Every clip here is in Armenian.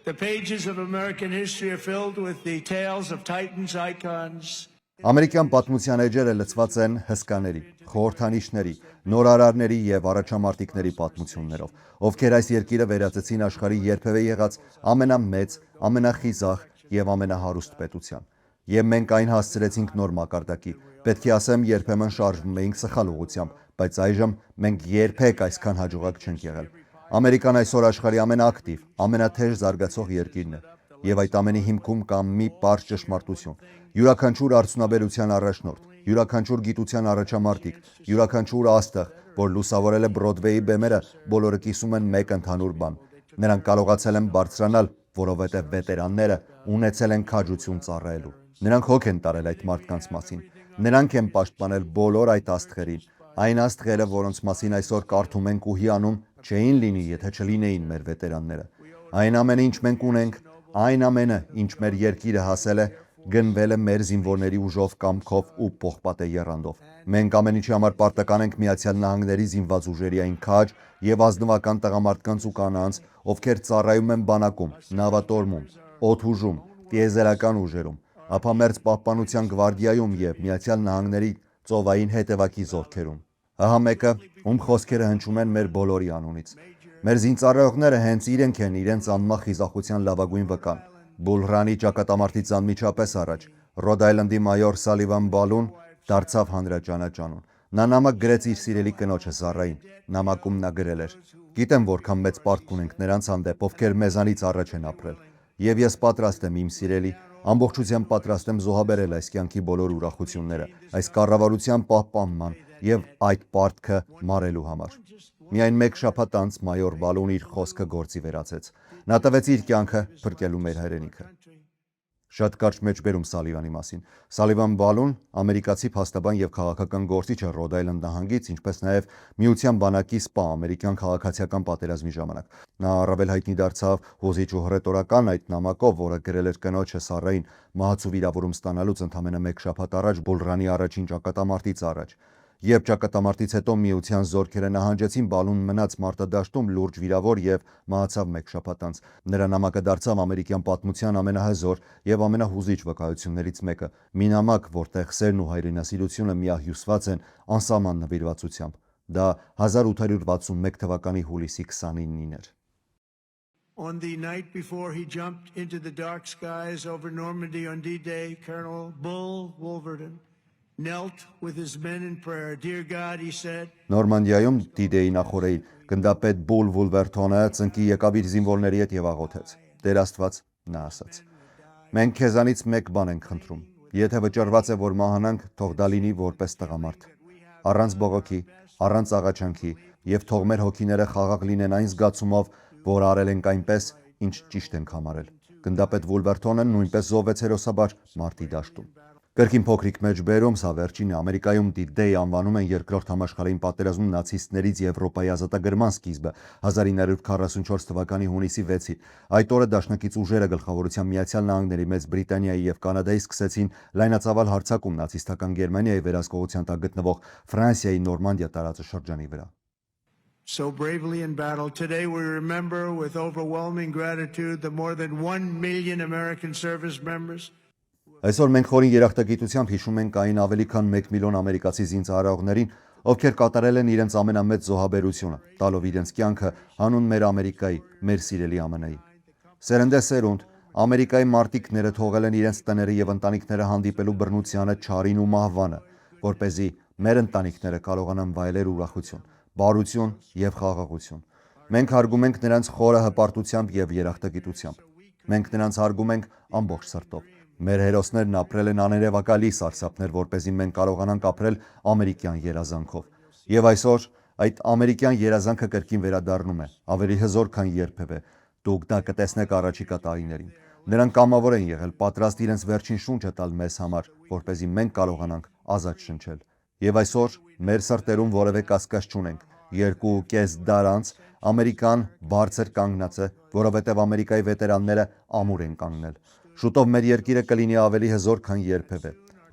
The pages of American history are filled with the tales of titans, icons. Ամերիկյան պատմության էջերը լցված են հսկաների, խորհրդանիշների, նորարարների եւ առաջամարտիկների պատմություններով, ովքեր այս երկիրը վերածեցին աշխարհի երբևէ եղած ամենամեծ, ամենախիզախ եւ ամենահարուստ պետության։ Եվ մենք այն հասցրեցինք նոր մակարդակի։ Պետք է ասեմ, երբեմն շարժվում էինք սխալ ուղղությամբ, բայց այժմ մենք երբեք այսքան հաջողակ չենք եղել։ Ամերիկան այսօր աշխարհի ամենաակտիվ, ամենաթեժ զարգացող երկիրն է։ Եվ այդ ամենի հիմքում կա մի պարզ ճշմարտություն. յուրաքանչյուր արդյունաբերության առաջնորդ, յուրաքանչյուր գիտության առաջամարտիկ, յուրաքանչյուր աստղ, որ լուսավորել է Բրոդվեյի բեմերը, բոլորը կիսում են մեկ ընդհանուր բան. նրանք կարողացել են բարձրանալ, որովհետև վետերանները ունեցել են քաջություն ծառայելու։ Նրանք հոգ են տարել այդ մարդկանց մասին։ Նրանք են պաշտպանել բոլոր այդ աստղերին, այն աստղերը, որոնց մասին այսօր կարդում ենք ու հիանում, չէին լինի, եթե չլինեին մեր վետերանները։ Այն ամենը, ինչ մենք ունենք, այն ամենը, ինչ մեր երկիրը հասել է, գնվել է մեր զինվորների ուժով, կամքով ու պողպատե եռանդով։ Մենք ամեն ինչի համար պարտական ենք Միացյալ Նահանգների զինված ուժերի այն քաջ եւ ազնվական տղամարդկանց ու կանանց, ովքեր ծառայում են բանակում, նավատորմում, օդուժում, տիեզերական ուժերում, ափամերձ պահպանության գվարդիայում եւ Միացյալ Նահանգների ծովային հետևակի զորքերում։ Ահա մեկը, ում խոսքերը հնչում են մեր բոլորի անունից։ Մեր զինծառայողները հենց իրենք են իրենց անմահ խիզախության լավագույն վկան։ Բուլ Ռանի ճակատամարտից անմիջապես առաջ Ռոդ Այլանդի մայոր Սալիվան Բալուն դարձավ հանրաճանաճանուն։ Նա նամակ գրեց իր սիրելի կնոջը Զառային։ Նամակում նա գրել էր. «Գիտեմ որքան մեծ պարտք ունենք նրանց հանդեպ, ովքեր մեզանից առաջ են ապրել։ Եվ ես պատրաստ եմ, իմ սիրելի, ամբողջությամբ պատրաստ եմ զոհաբերել այս կյանքի բոլոր ուրախությունները, այս կառավարության պահպանման եւ այդ պարտքը մարելու համար»։ Միայն մեկ շաբաթ անց մայոր Բալուն իր խոսքը գործի վերացրեց։ Նա տվեց իր կյանքը փրկելու մեր հայրենիքը։ Շատ կարճ մեջբերում Սալիվանի մասին։ Սալիվան Բալուն ամերիկացի փաստաբան եւ քաղաքական գործիչ է Ռոդ Այլանդ նահանգից, ինչպես նաեւ Միության բանակի սպա ամերիկյան քաղաքացիական պատերազմի ժամանակ։ Նա առավել հայտնի դարձավ հուզիչ ու հռետորական այդ նամակով, որը գրել էր կնոջը Սառային մահացու վիրավորում ստանալուց ընդամենը մեկ շաբաթ առաջ Բուլրանի առաջին ճակատամարտից առաջ։ Երբ ճակատամարտից հետո Միության զորքերը նահանջեցին, Բալուն մնաց մարտադաշտում լուրջ վիրավոր եւ մահացավ մեկ շաբաթ անց։ Նրա նամակը դարձավ ամերիկյան պատմության ամենահզոր եւ ամենահուզիչ վկայություններից մեկը։ Մի նամակ, որտեղ սերն ու հայրենասիրությունը միահյուսված են անսահման նվիրվածությամբ։ Դա 1861 թվականի հուլիսի 29-ին էր։ On the night before he jumped into the dark skies over Normandy on D-Day, Colonel Bull Wolverton knelt with his men in prayer. Dear God, he said. Նորմանդիայում D-Day-ի նախօրեին գնդապետ Բուլ Վուլվերթոնը ծնկի եկավ իր զինվորների հետ եւ աղոթեց. Տեր Աստված, նա ասաց. Մենք քեզանից մեկ բան ենք խնդրում։ Եթե վճռված է, որ մահանանք, թող դա լինի որպես տղամարդ։ Առանց բողոքի, առանց աղաչանքի եւ թող մեր հոգիները խաղաղ լինեն այն զգացումով, որ արել ենք այնպես, ինչ ճիշտ ենք համարել։ Գնդապետ Վուլվերթոնը նույնպես զոհվեց հերոսաբար մարտի դաշտում։ Կրկին փոքրիկ մեջբերում, սա վերջինը Ամերիկայում D-Day անվանում են երկրորդ համաշխարհային պատերազմում նացիստներից Եվրոպայի ազատագրման սկիզբը 1944 թվականի հունիսի 6-ին։ Այդ օրը դաշնակից ուժերը գլխավորությամբ Միացյալ Նահանգների, Մեծ Բրիտանիայի եւ Կանադայի սկսեցին լայնածավալ հարձակում նացիստական Գերմանիայի վերահսկողության տակ գտնվող Ֆրանսիայի Նորմանդիա տարածաշրջանի վրա։ So bravely in battle. Today we remember with overwhelming gratitude the more than 1 million American service members. Այսօր մենք խորին երախտագիտությամբ հիշում ենք այն ավելի քան 1 միլիոն ամերիկացի զինծառայողներին, ովքեր կատարել են իրենց ամենամեծ զոհաբերությունը, տալով իրենց կյանքը հանուն մեր Ամերիկայի, մեր սիրելի ԱՄՆ-ի։ Սերնդե սերունդ, Ամերիկայի մարտիկները թողել են իրենց տները եւ ընտանիքները հանդիպելու բռնությանը, չարին ու մահվանը, որպեսզի մեր ընտանիքները կարողանան վայելել ուրախություն, բարություն եւ խաղաղություն։ Մենք հարգում ենք նրանց խորը հպարտությամբ եւ երախտագիտությամբ։ Մենք նրանց հարգում ենք ամբողջ սրտով։ Մեր հերոսներն ապրել են աներևակալի սարսափներ, որպեսզի մենք կարողանանք ապրել ամերիկյան երազանքով։ Եվ այսօր այդ ամերիկյան երազանքը կրկին վերադառնում է, ավելի հզոր, քան երբևէ։ Դուք դա կտեսնեք առաջիկա տարիներին։ Նրանք կամավոր են եղել, պատրաստ իրենց վերջին շունչը տալ մեզ համար, որպեսզի մենք կարողանանք ազատ շնչել։ Եվ այսօր մեր սրտերում որևէ կասկած չունենք։ 2.5 դար անց Ամերիկան բարձր կանգնած է, որովհետև Ամերիկայի վետերանները ամուր են կանգնել։ Շուտով մեր երկիրը կլինի ավելի հզոր, քան երբևէ։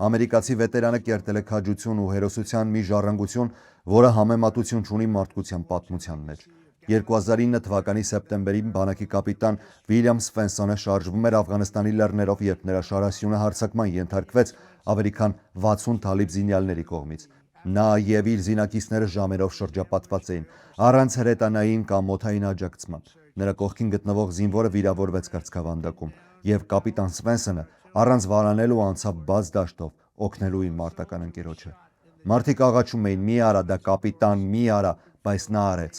Ամերիկացի վետերանը կերտել է քաջություն ու հերոսության մի ժառանգություն, որը համեմատություն չունի մարդկության պատմության մեջ։ 2009 թվականի սեպտեմբերին բանակի կապիտան Վիլյամ Սվենսոնը շարժվում էր Աֆղանստանի լեռներով, երբ նրա շարասյունը հարձակման ենթարկվեց ավելի քան 60 թալիբ զինյալների կողմից։ Նա եւ իր զինակիցները ժամերով շրջապատված էին, առանց հրետանային կամ օդային աջակցման։ Նրա կողքին գտնվող զինվորը վիրավորվեց կրծքավանդակում, եւ կապիտան Սվենսոնը առանց վարանելու անցավ բաց դաշտով օգնելու իր մարտական ընկերոջը։ Մարդիկ աղաչում էին՝ «Մի արա, դա կապիտան, մի արա», բայց նա արեց։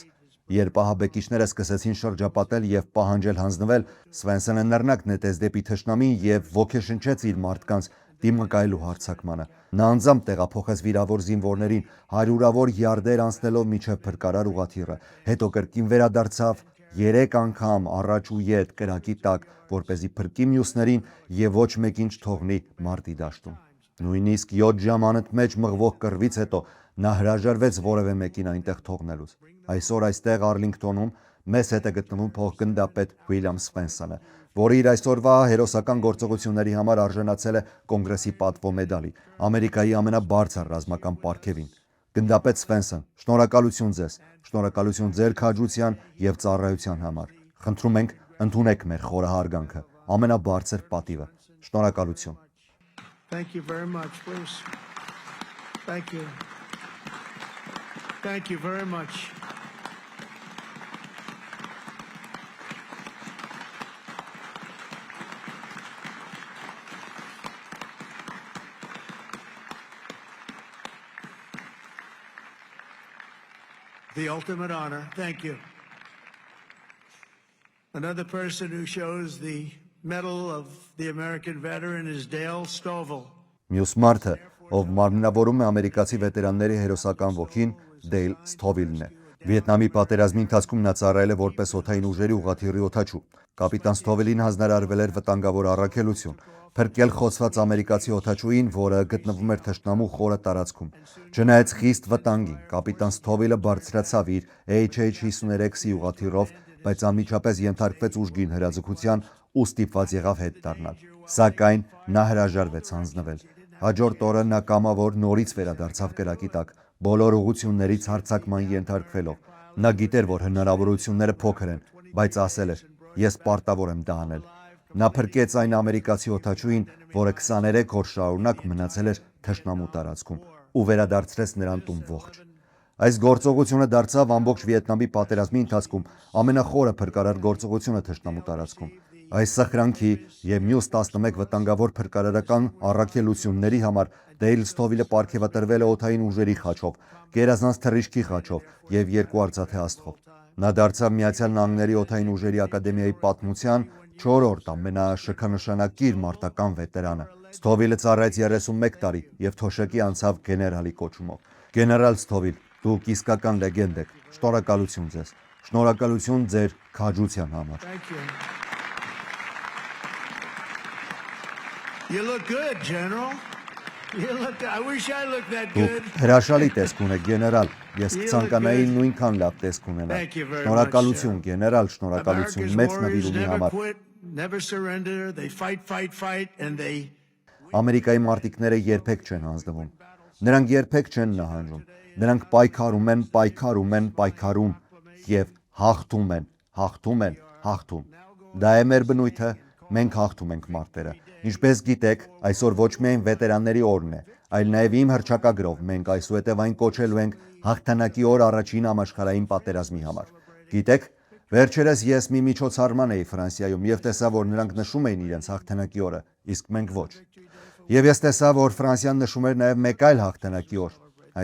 Երբ ահաբեկիչները սկսեցին շրջապատել եւ պահանջել հանձնվել, Սվենսոնը նռնակ նետեց դեպի թշնամին եւ ոգեշնչեց իր մարդկանց դիմակայելու հարձակմանը։ Նա անձամբ տեղափոխեց վիրավոր զինվորներին հարյուրավոր յարդեր անցնելով միջև փրկարար ուղղաթիռը, հետո կրկին վերադարձավ 3 անգամ առաջ ու ետ կրակի տակ, որպեսզի փրկի մյուսներին եւ ոչ մեկին չթողնի մարտի դաշտում։ Նույնիսկ 7 ժամ անընդմեջ մղվող կռվից հետո նա հրաժարվեց որևէ մեկին այնտեղ թողնելուց։ Այսօր այստեղ Արլինգտոնում մեզ հետ է գտնվում փոխգնդապետ Վիլյամ Սվենսոնը, որը իր այսօրվա հերոսական գործողությունների համար արժանացել է Կոնգրեսի պատվո մեդալի, Ամերիկայի ամենաբարձր ռազմական պարգևին։ Գնդապետ Սվենսոն, շնորհակալություն ձեզ, շնորհակալություն ձեր քաջության եւ ծառայության համար։ Խնդրում ենք, ընդունեք մեր խորը հարգանքը, ամենաբարձր պատիվը։ Շնորհակալություն։ Thank you very much, please. Thank you. Thank you very much. The ultimate honor. Thank you. Another person who shows the Medal of the American Veteran is Dale Stovall. Մյուս մարդը, ով մարմնավորում է ամերիկացի վետերանների հերոսական ոգին, Դեյլ Սթովիլն է։ Վիետնամի պատերազմի ընթացքում նա ծառայել է որպես օդային ուժերի ուղղաթիռի օդաչու։ Կապիտան Սթովիլին հանձնարարվել էր վտանգավոր առաքելություն՝ փրկել խոցված ամերիկացի օդաչուին, որը գտնվում էր թշնամու խորը տարածքում։ Չնայած խիստ վտանգին, կապիտան Սթովիլը բարձրացավ իր HH-53-ի ուղղաթիռով, բայց անմիջապես ենթարկվեց ուժգին հրաձգության ու ստիպված եղավ հետ դառնալ։ Սակայն նա հրաժարվեց հանձնվել։ Հաջորդ օրը նա կամավոր նորից վերադարձավ կրակի տակ, բոլոր ուղղություններից հարձակման ենթարկվելով։ Նա գիտեր, որ հնարավորությունները փոքր են, բայց ասել էր. «Ես պարտավոր եմ դա անել»։ Նա փրկեց այն ամերիկացի օդաչուին, որը 23 օր շարունակ մնացել էր թշնամու տարածքում, ու վերադարձրեց նրան տուն ողջ։ Այս գործողությունը դարձավ ամբողջ Վիետնամի պատերազմի ընթացքում ամենախորը փրկարար գործողությունը թշնամու տարածքում։ Այս սխրանքի եւ մյուս 11 վտանգավոր փրկարարական առաքելությունների համար Դեյլ Սթովիլը պարգևատրվել է օդային ուժերի խաչով, գերազանց թռիչքի խաչով եւ 2 արծաթե աստղով։ Նա դարձավ Միացյալ Նահանգների օդային ուժերի ակադեմիայի պատմության 4-րդ ամենաշքանշանակիր մարտական վետերանը։ Սթովիլը ծառայեց 31 տարի եւ թոշակի անցավ գեներալի կոչումով։ Գեներալ Սթովիլ, դուք իսկական լեգենդ եք։ Շնորհակալություն ձեզ։ Շնորհակալություն ձեր քաջության համար։ Thank you. You look good, General. I wish I looked that good. Դուք հրաշալի տեսք ունեք, գեներալ։ Ես կցանկանայի նույնքան լավ տեսք ունենալ։ Thank you very much, Շնորհակալություն, sir. գեներալ, շնորհակալություն America's մեծ warriors նվիրումի never համար։ quit, never surrender. They fight, and they Ամերիկայի մարտիկները երբեք չեն հանձնվում։ Նրանք երբեք չեն նահանջում։ Նրանք պայքարում եւ հաղթում են, հաղթում։ Դա է մեր բնույթը, մենք հաղթում ենք մարտերը։ Ինչպես գիտեք, այսօր ոչ միայն վետերանների օրն է, այլ նաև իմ հռչակագրով մենք այսուհետև այն կոչելու ենք հաղթանակի օր առաջին համաշխարհային պատերազմի համար։ Գիտեք, վերջերս ես մի միջոցառման էի Ֆրանսիայում եւ տեսա, որ նրանք նշում էին իրենց հաղթանակի օրը, իսկ մենք ոչ։ Եվ ես տեսա, որ Ֆրանսիան նշում էր նաև մեկ այլ հաղթանակի օր,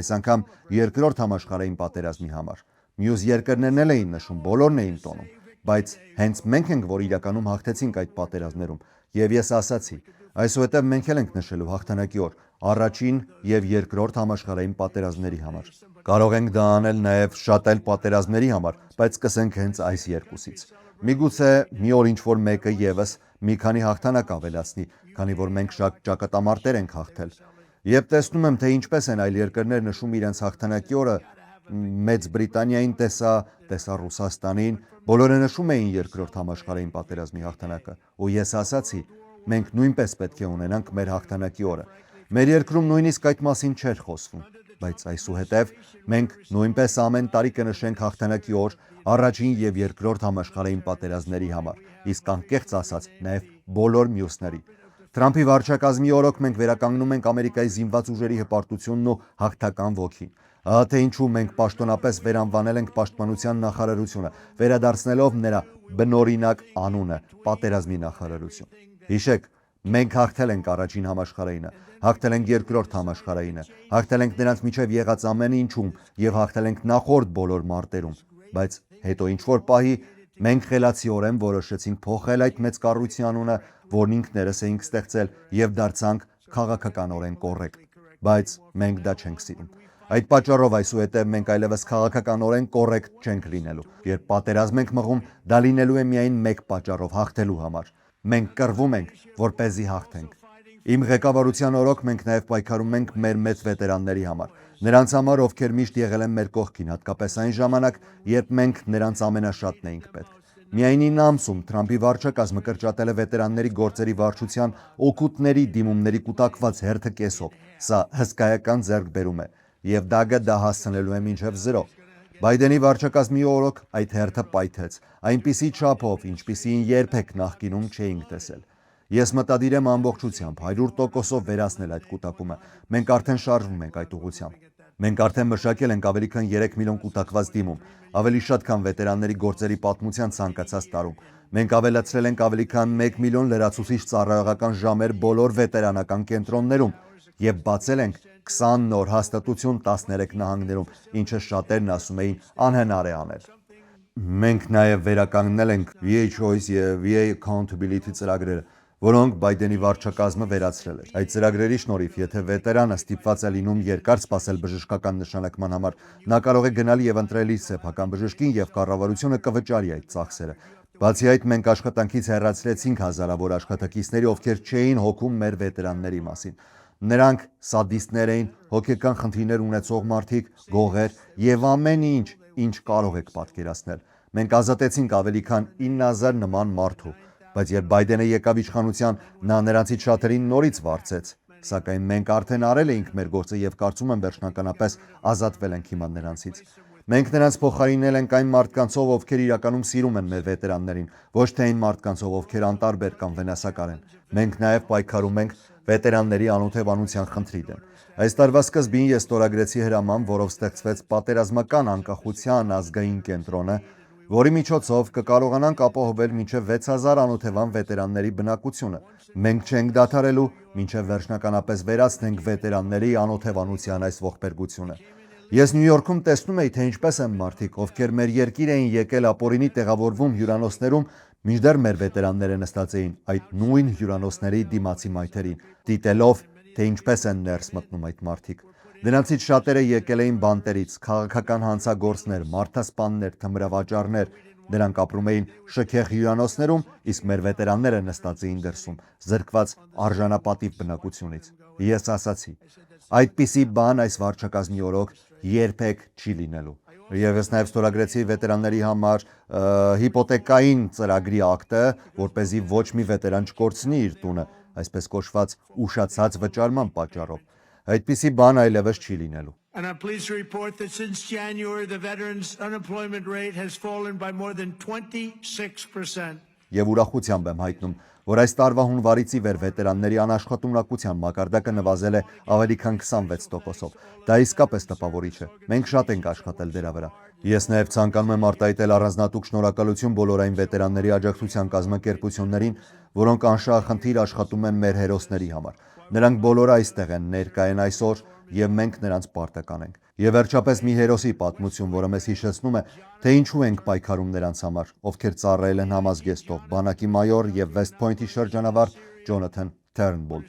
այս անգամ երկրորդ համաշխարհային պատերազմի համար։ Մյուս երկրներն էլ էին նշում, բոլորն էին տոնում, բայց հենց մենք ենք, որ իրականում հաղթեցինք այդ պատերազմներում, եւ ես ասացի, այսուհետև մենք էլ ենք նշելու հաղթանակի օր, առաջին եւ երկրորդ համաշխարհային պատերազմների համար։ Կարող ենք դա անել նաև շատ այլ պատերազմների համար, բայց սկսենք հենց այս երկուսից։ Միգուցե մի օր ինչ-որ մեկը եւս մի քանի հաղթանակ ավելացնի, քանի որ մենք շատ ճակատամարտեր ենք հաղթել։ Եվ տեսնում եմ, թե ինչպես են այլ երկրներ նշում իրենց հաղթանակի օրը, Մեծ Բրիտանիային տեսա Ռուսաստանին, բոլորը նշում էին երկրորդ համաշխարհային պատերազմի հաղթանակը, ու ես ասացի, մենք նույնպես պետք է ունենանք մեր հաղթանակի օրը։ Մեր երկրում նույնիսկ այդ մասին չէր խոսվում։ բայց այսուհետև մենք նույնպես ամեն տարի կնշենք հաղթանակի օր առաջին եւ երկրորդ համաշխարհային պատերազմների համար, իսկ անկեղծ ասած նաև բոլոր մյուսների։ Թրամփի վարչակազմի օրոք մենք վերականգնում ենք Ամերիկայի զինված ուժերի հպարտությունն ու հաղթական ոգին։ Ահա թե ինչու մենք պաշտոնապես վերանվանել ենք Պաշտպանության նախարարությունը, վերադարձնելով նրա բնօրինակ անունը՝ Պատերազմի նախարարություն։ Հիշեք, մենք հաղթել ենք առաջին համաշխարհայինը, հաղթել ենք երկրորդ համաշխարհայինը, հաղթել ենք նրանց միջև եղած ամեն ինչում եւ հաղթել ենք նախորդ բոլոր մարտերում, բայց հետո ինչ-որ պահի մենք խելացիորեն որոշեցինք փոխել այդ մեծ կառույցի անունը, որն ինքներս էինք ստեղծել եւ դարձանք քաղաքականորեն կոռեկտ, բայց մենք դա չենք սիրում։ Այդ պատճառով այսուհետև մենք այլևս քաղաքականորեն կոռեկտ չենք լինելու։ Երբ պատերազմ ենք մղում, դա լինելու է միայն մեկ պատճառով՝ հաղթելու համար։ Մենք կռվում ենք, որպեսզի հաղթենք։ Իմ ղեկավարության օրոք մենք նաև պայքարում ենք մեր մեծ վետերանների համար։ Նրանց համար, ովքեր միշտ եղել են մեր կողքին, հատկապես այն ժամանակ, երբ մենք նրանց ամենաշատն էինք պետք։ Միայն 9 ամսում Թրամփի վարչակազմը կրճատել է վետերանների գործերի վարչության օգուտների դիմումների կուտակված հերթը կեսով։ Սա հսկայական ձեռքբերում է, եւ դա հասցնելու է մինչև 0։ Բայդենի վարչակազմի օրոք այդ հերթը պայթեց, այնպիսի չափով, ինչպիսին երբեք նախկինում չէինք տեսել։ Ես մտադիր եմ ամբողջությամբ 100%-ով վերացնել այդ կուտակումը։ Մենք արդեն շարժվում ենք այդ ուղղությամբ։ Մենք արդեն մշակել ենք ավելի քան 3 միլիոն կուտակված դիմում, ավելի շատ քան վետերանների գործերի պատմության ցանկացած տարում։ Մենք ավելացրել ենք ավելի քան 1 միլիոն լրացուցիչ ծառայողական ժամեր բոլոր վետերանական կենտրոններում եւ բացել ենք 20 նոր հաստատություն 13 նահանգներում, ինչը շատերն ասում էին անհնար է անել։ Մենք նաև վերականգնել ենք VA Choice եւ VA Accountability ծրագրերը, որոնք Բայդենի վարչակազմը վերացրել էր։ Այդ ծրագրերի շնորհիվ, եթե վետերանը ստիպված է լինում երկար սպասել բժշկական նշանակման համար, նա կարող է գնալ եւ ընտրել իր սեփական բժշկին եւ կառավարությունը կվճարի այդ ծախսերը։ Բացի այդ, մենք աշխատանքից հեռացրեցինք հազարավոր աշխատակիցների, ովքեր չէին հոգում մեր վետերանների մասին։ Նրանք սադիստներ էին, հոգեկան խնդիրներ ունեցող մարդիկ, գողեր եւ ամեն ինչ կարող եք պատկերացնել։ Մենք ազատեցինք ավելի քան 9000 նման մարդու, բայց երբ Բայդենը եկավ իշխանության, նա նրանցից շատերին նորից վարձեց, սակայն մենք արդեն արել էինք մեր գործը եւ կարծում եմ վերջնականապես ազատվել ենք հիմա նրանցից։ Մենք նրանց փոխարինել ենք այն մարդկանցով, ովքեր իրականում սիրում են մեր վետերաններին, ոչ թե այն մարդկանցով, ովքեր անտարբեր կամ վնասակար են։ Մենք նաեւ պայքարում ենք վետերանների անօթևանության խնդրի դեմ։ Այս տարվա սկզբին ես ստորագրեցի հրաման, որով ստեղծվեց պատերազմական անկախության ազգային կենտրոնը, որի միջոցով կկարողանանք ապահովել մինչև 6000 անօթևան վետերանների բնակությունը։ Մենք չենք դադարելու, մինչև վերջնականապես վերացնենք վետերանների անօթևանության այս ողբերգությունը։ Ես Նյու Յորքում տեսնում էի, թե ինչպես են մարդիկ, ովքեր մեր երկիր էին եկել ապօրինի տեղավորվում հյուրանոցներում, մինչդեռ մեր վետերանները նստած էին այդ նույն հյուրանոցների դիմացի մայթերին, դիտելով, թե ինչպես են ներս մտնում այդ մարդիկ։ Նրանցից շատերը եկել էին բանտերից, քաղաքական հանցագործներ, մարդասպաններ, թմրավաճառներ։ Նրանք ապրում էին շքեղ հյուրանոցներում, իսկ մեր վետերանները նստած էին դրսում, զրկված արժանապատիվ բնակությունից։ Ես ասացի, այդպիսի բան այս վարչակազմի օրոք երբեք չի լինելու։ Եվ ես նաև ստորագրեցի վետերանների համար հիպոթեկային ծրագրի ակտը, որպեսզի ոչ մի վետերան չկորցնի իր տունը, այսպես կոչված ուշացած վճարման պատճառով։ Այդպիսի բան այլևս չի լինելու։ And I'm pleased to report that since January, the veterans' unemployment rate has fallen by more than 26%. Եվ ուրախությամբ եմ հայտնում, որ այս տարվա հունվարից ի վեր վետերանների անաշխատունակության մակարդակը նվազել է ավելի քան 26%-ով։ Դա իսկապես տպավորիչ է։ Մենք շատ ենք աշխատել դրա վրա։ Ես նաև ցանկանում եմ արտահայտել առանձնատուկ շնորհակալություն բոլոր այն վետերանների աջակցության կազմակերպություններին, որոնք անշահախնդիր աշխատում են մեր հերոսների համար։ Նրանք բոլորը այստեղ են, ներկա են այսօր, եւ մենք նրանց պարտական ենք։ Եվ վերջապես մի հերոսի պատմություն, որը մեզ հիշեցնում է, թե ինչու ենք պայքարում նրանց համար, ովքեր ծառայել են համազգեստով, բանակի մայոր եւ West Point-ի շրջանավար Ջոնաթան Թերնբուլ։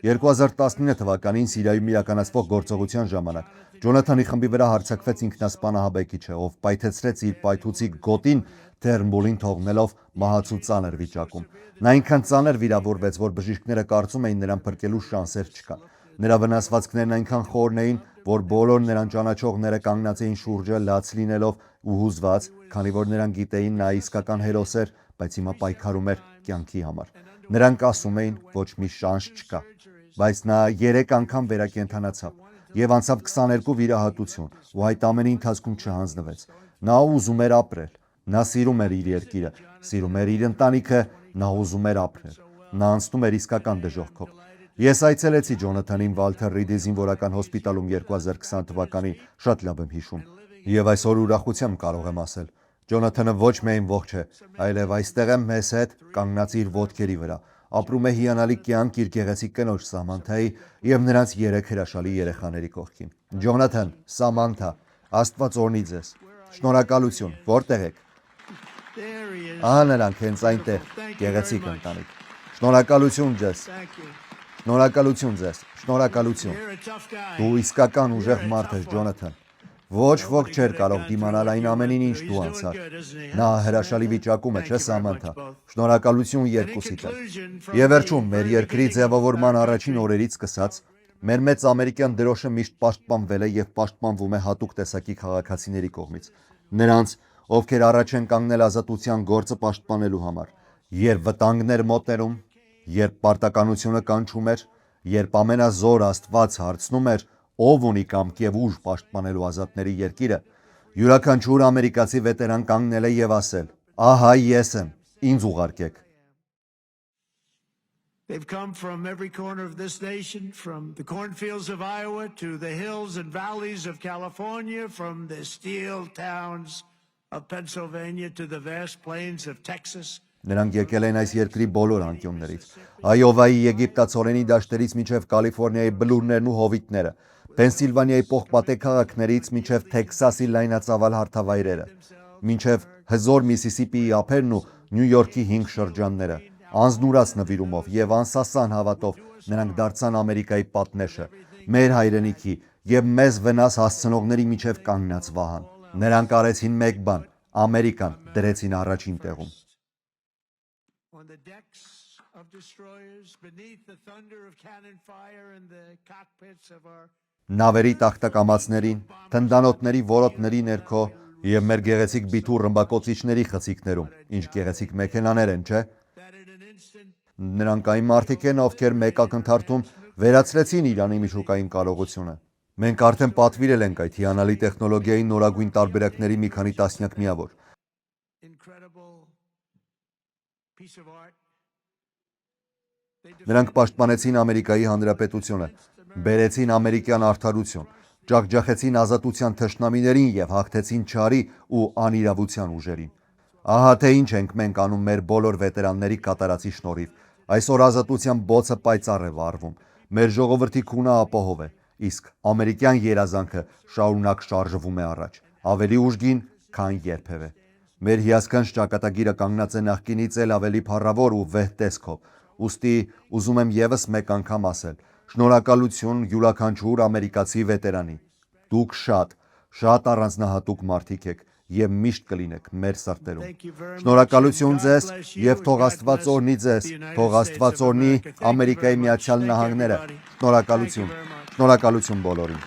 2019 թվականին Սիրիայում իրականացվող գործողության ժամանակ Ջոնաթանի խմբի վրա հարձակվեց ինքնասպանահաբեկիչը, ով պայթեցրեց իր պայթուցիկ գոտին Թերնբուլին թողնելով մահացու ծանր վիճակում։ Նա այնքան ծանր վիրավորվեց, որ բժիշկները կարծում էին նրան փրկելու շանսեր չկան։ Նրա վնասվածքներն այնքան խորն էին, որ բոլոր նրան ճանաչողները կանգնած էին շուրջը լաց լինելով ու հուզված, քանի որ նրանք գիտեին նա իսկական հերոս էր, բայց հիմա պայքարում էր կյանքի համար։ Նրանք ասում էին ոչ մի շանս չկա, բայց նա 3 անգամ վերակենդանացավ։ եւ անցավ 22 վիրահատություն ու այդ ամենի ընթացքում չհանձնվեց։ Նա ուզում էր ապրել, նա սիրում էր իր երկիրը, սիրում էր իր ընտանիքը, նա ուզում էր ապրել։ Նա անցնում էր իսկական դժոխքով։ Ես այցելեցի Ջոնաթանին Վալթեր Ռիդի զինվորական հոսպիտալում 2020 թվականին, շատ լավ եմ հիշում։ Եվ այսօր ուրախությամբ կարող եմ ասել, Ջոնաթանը ոչ միայն ողջ է, այլև այստեղ է մեզ հետ, կանգնած իր ոտքերի վրա, ապրում է հիանալի կյանք իր գեղեցիկ կնոջ Սամանթայի եւ նրանց 3 հրաշալի երեխաների կողքին։ Ջոնաթան, Սամանթա, Աստված օրհնի ձեզ։ Շնորհակալություն, որտեղ եք։ Ահա նրանք հենց այնտեղ, գեղեցիկ ընտանիք։ Շնորհակալություն ձեզ։ Շնորհակալություն ձեզ, շնորհակալություն։ Դու իսկական ուժեղ մարդ ես, Ջոնաթան։ Ոչ ոք չէր կարող դիմանալ այն ամենին, ինչ դու անցար։ Նա հրաշալի վիճակում է, չէ՞ Սամանթա։ Շնորհակալություն երկուսիդ էլ։ Եվ վերջում, մեր երկրի ձևավորման առաջին օրերից սկսած, մեր մեծ ամերիկյան դրոշը միշտ պաշտպանվել է եւ պաշտպանվում է հատուկ տեսակի քաղաքացիների կողմից։ Նրանց, ովքեր առաջ են կանգնել ազատության գործը պաշտպանելու համար։ Երբ վտանգներ մոտենում, երբ պարտականությունը կանչում էր, երբ ամենազոր Աստված հարցնում էր, ով ունի կամք եւ ուժ պաշտպանելու ազատների երկիրը, յուրաքանչյուր ամերիկացի վետերան կանգնել է եւ ասել. ահա ես եմ, ինձ ուղարկեք։ They've come from every corner of this nation, from the cornfields of Iowa to the hills and valleys of California, from the steel towns of Pennsylvania to the vast plains of Texas. Նրանք եկել են այս երկրի բոլոր անկյուններից, Այովայի Եգիպտացորենի դաշտերից մինչև Կալիֆոռնիայի բլուրներն ու հովիտները, Պենսիլվանիայի պողպատե քաղաքներից մինչև Թեքսասի լայնածավալ հարթավայրերը, մինչև հզոր Միսիսիպիի ափերն ու Նյու Յորքի 5 շրջանները, անձնուրաց նվիրումով եւ անսասան հավատով նրանք դարձան Ամերիկայի պատնեշը, մեր հայրենիքի եւ մեզ վնաս հասցնողների միջև կանգնած վահան։ Նրանք արեցին մեկ բան, Ամերիկան դրեցին առաջին տեղում։ On the decks of destroyers, beneath the thunder of cannon fire and the cockpits of our Նավերի տախտակամածներին, թնդանոթների որոտների ներքո եւ մեր գեղեցիկ բիթու ռմբակոծիչների խցիկներում, ինչ գեղեցիկ մեքենաներ են, չէ՞։ Նրանք այն մարդիկ են, ովքեր մեկ ակնթարթում վերացրեցին Իրանի միջուկային կարողությունը։ Մենք արդեն պատվիրել ենք այդ հիանալի տեխնոլոգիայի նորագույն տարբերակների մի քանի տասնյակ միավոր։ incredible piece of art. Նրանք պաշտպանեցին Ամերիկայի Հանրապետությունը, բերեցին ամերիկյան արդարություն, ջախջախեցին ազատության թշնամիներին եւ հաղթեցին չարի ու անիրավության ուժերին։ Ահա թե ինչ ենք մենք անում մեր բոլոր վետերանների կատարածի շնորհիվ։ Այսօր ազատության բոցը պայծառ է վառվում։ Մեր ժողովրդի քունը ապահով է, իսկ ամերիկյան երազանքը շարունակ շարժվում է առաջ, ավելի ուժգին, քան երբևէ։ Մեր հիասքանչ ճակատագիրը կանգնած է նախկինից էլ ավելի փառավոր ու վեհ տեսքով։ Ուստի ուզում եմ եւս մեկ անգամ ասել. շնորհակալություն յուրաքանչյուր ամերիկացի վետերանի։ Դուք շատ առանձնահատուկ մարդիկ եք եւ միշտ կլինեք մեր սրտերում։ Շնորհակալություն ձեզ եւ թող Աստված օրհնի ձեզ, թող Աստված օրհնի Ամերիկայի Միացյալ Նահանգները։ Շնորհակալություն բոլորին։